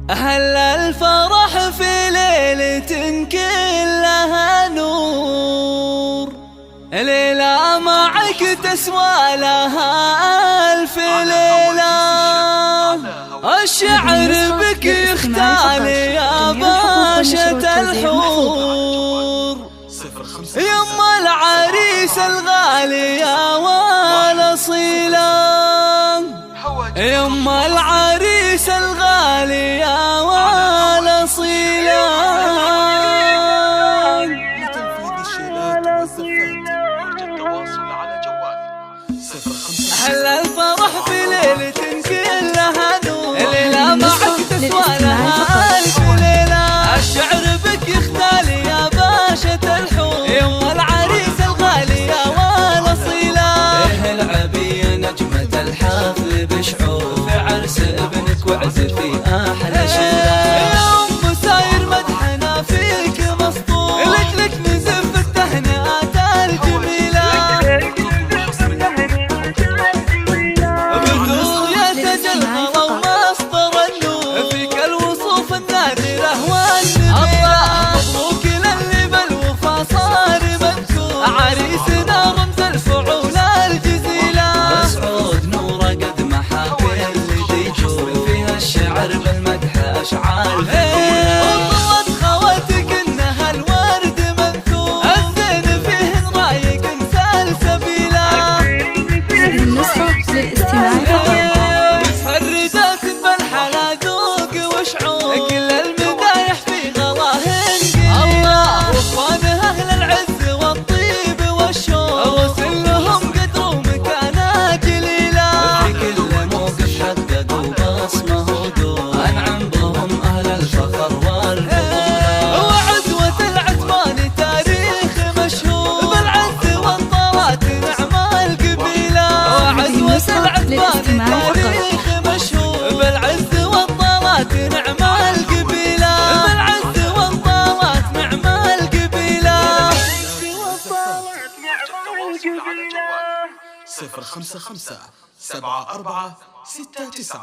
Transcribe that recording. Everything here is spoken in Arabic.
أهل الفرح في ليلة كلها نور، ليلة معك تسوى لها ألف ليلة. الشعر بك يختال يا باشا الحور، يما العريس الغالي يا والأصيلة، يما العريس الغالي يا والأصيلة. لتنفيذ الشيلات والزفات التواصل على جوالي 05. أهل الفرح في ليلة كلها نور، ليلة معك تسوى لها ألف ليلة. الشعر بك يختال يا باشا الحور، يما العريس الغالي يا والأصيلة. العبي نجمة الحفل بشعور، في عرس ابنك واعزفي أحلى شيلة. يا أم ساير مدحنا فيك مسطور، لك نزف التهنئات الجميلة. بذوق يتجلى ومصدر النور، فيك الوصوف النادرة والنبيلة. مبروك للي بالوفا صار مذكور، عريسنا رمز الفعول الجزيلة. مسعود نوره قد محاك اللي ديجور، فيها الشعر بالمدح أشعار ثقيلة. وطلت خواتك إنها الورد منثور، الزين فيهن رايق سلسبيلة. هذه النسخة للاستماع فقط. متفردات بالحلا ذوق وشعور، كل المدايح في غلاهن قليلة. واخوانها أهل العز والطيب والشوق، وصل لهم قدر ومكانة جليلة. في كل موقف حققوا بصمة ودور، أنعم بهم أهل الفخر والبطولة. وعزوة العتبان تاريخ مشهور، بالعز والطلات نعم القبيلة. وعزوة العتبان تاريخ مشهور، بالعز والطلات نعم القبيلة. بالعز والطلات نعم القبيلة. التواصل على جوالي 055 74 69.